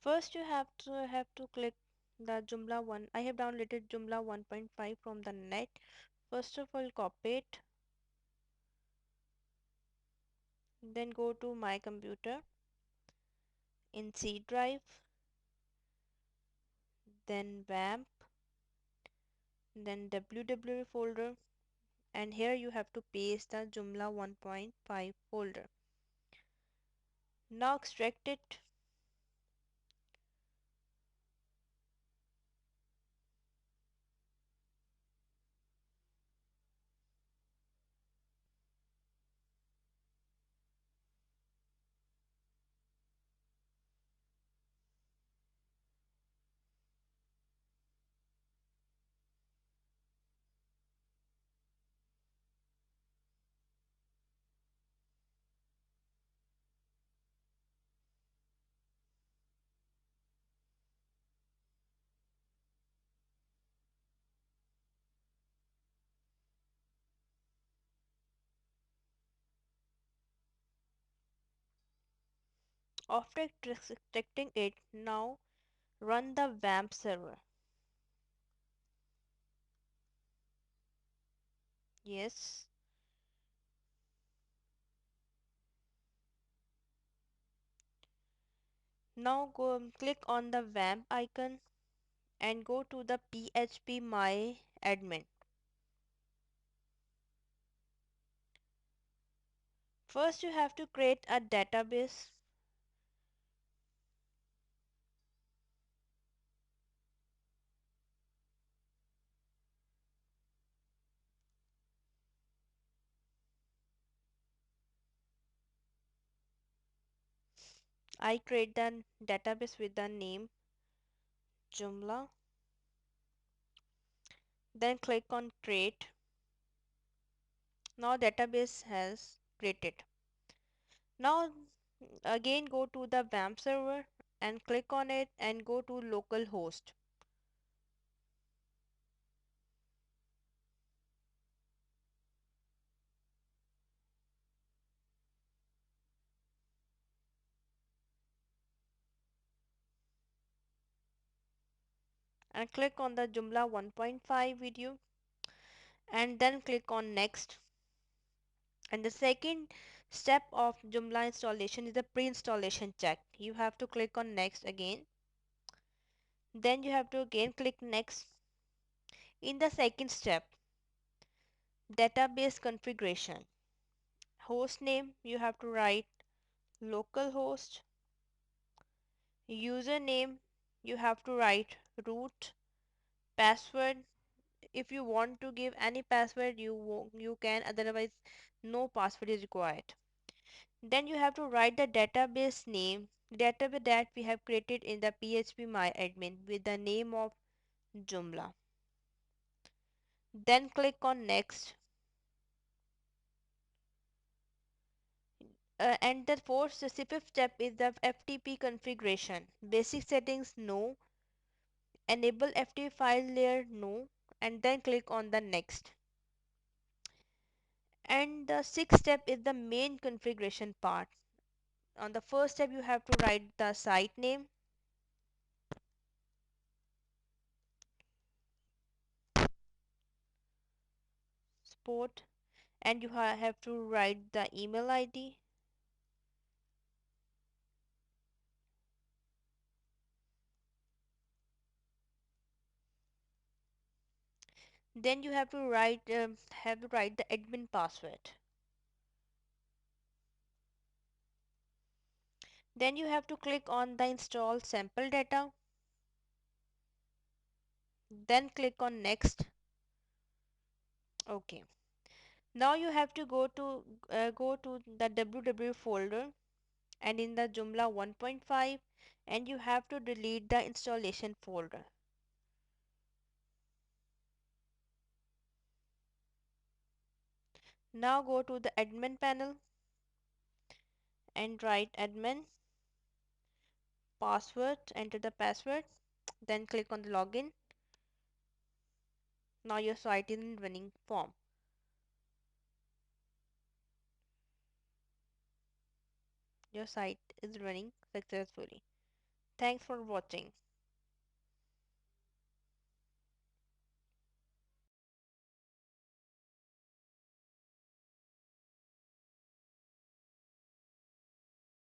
First you have to click the Joomla 1. I have downloaded Joomla 1.5 from the net. First of all, copy it, then go to my computer in C drive, then WAMP, then www folder, and here you have to paste the Joomla 1.5 folder. Now extract it. After extracting it, now run the WAMP server. Yes. Now go click on the WAMP icon and go to the PHP my admin. First you have to create a database. I create the database with the name Joomla. Then click on create. Now database has created. Now again go to the WAMP server and click on it and go to localhost. And click on the Joomla 1.5 video and then click on next. And the second step of Joomla installation is the pre-installation check. You have to click on next again. Then you have to again click next. In the second step, database configuration. Host name you have to write localhost. Username you have to write root. Password, if you want to give any password you can, otherwise no password is required. Then you have to write the database name, database that we have created in the PHP my admin with the name of Joomla. Then click on next. And the fifth step is the FTP configuration. Basic settings no, enable FTP file layer no, and then click on the next. And the sixth step is the main configuration part. On the first step you have to write the site name, support, and you have to write the email ID. Then you have to write the admin password. Then you have to click on the install sample data. Then click on next. Okay. Now you have to go to the www folder and in the Joomla 1.5, and you have to delete the installation folder. Now go to the admin panel and write admin password, enter the password, then click on the login. Now your site is in running form. Your site is running successfully. Thanks for watching.